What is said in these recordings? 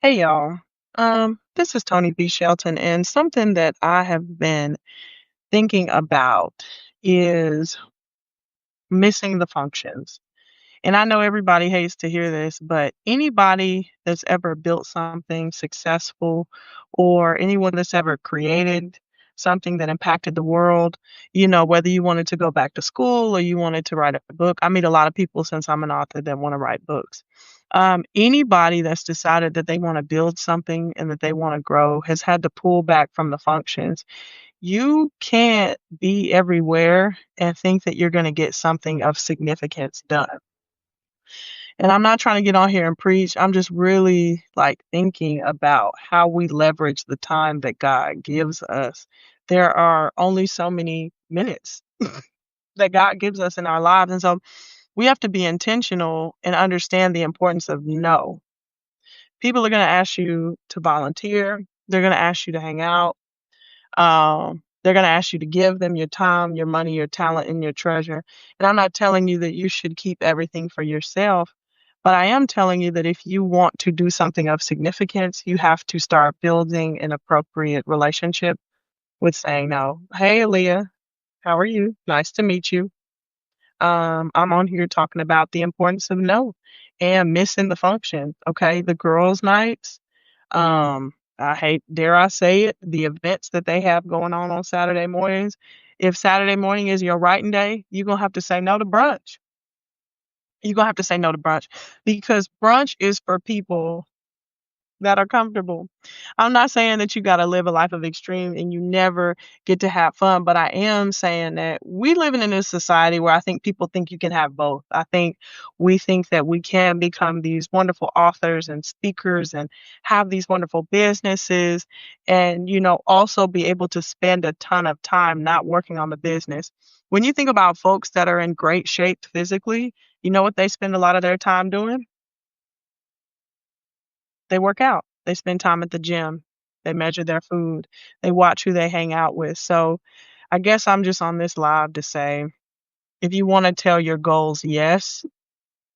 Hey y'all. This is Tony B. Shelton, and something that I have been thinking about is missing the functions. And I know everybody hates to hear this, but anybody that's ever built something successful or anyone that's ever created something that impacted the world, whether you wanted to go back to school or you wanted to write a book. I meet a lot of people since I'm an author that want to write books. Anybody that's decided that they want to build something and that they want to grow has had to pull back from the functions. You can't be everywhere and think that you're going to get something of significance done. And I'm not trying to get on here and preach. I'm just really like thinking about how we leverage the time that God gives us. There are only so many minutes that God gives us in our lives. And so we have to be intentional and understand the importance of no. People are going to ask you to volunteer, they're going to ask you to hang out. They're going to ask you to give them your time, your money, your talent, and your treasure. And I'm not telling you that you should keep everything for yourself, but I am telling you that if you want to do something of significance, you have to start building an appropriate relationship with saying no. Hey, Aaliyah, how are you? Nice to meet you. I'm on here talking about the importance of no and missing the function. Okay, the girls' nights. I hate, dare I say it, the events that they have going on Saturday mornings. If Saturday morning is your writing day, you're gonna have to say no to brunch. You're gonna have to say no to brunch because brunch is for people that are comfortable. I'm not saying that you gotta live a life of extreme and you never get to have fun, but I am saying that we living in a society where I think people think you can have both. I think we think that we can become these wonderful authors and speakers and have these wonderful businesses and, also be able to spend a ton of time not working on the business. When you think about folks that are in great shape physically, you know what they spend a lot of their time doing? They work out. They spend time at the gym. They measure their food. They watch who they hang out with. So I guess I'm just on this live to say, if you want to tell your goals yes,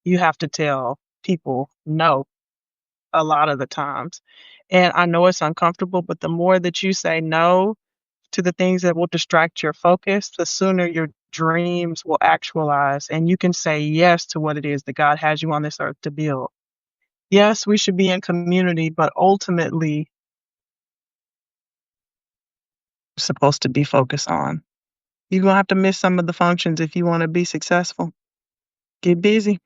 you have to tell people no a lot of the times. And I know it's uncomfortable, but the more that you say no to the things that will distract your focus, the sooner your dreams will actualize and you can say yes to what it is that God has you on this earth to build. Yes, we should be in community, but ultimately supposed to be focused on. You're gonna have to miss some of the functions if you wanna be successful. Get busy.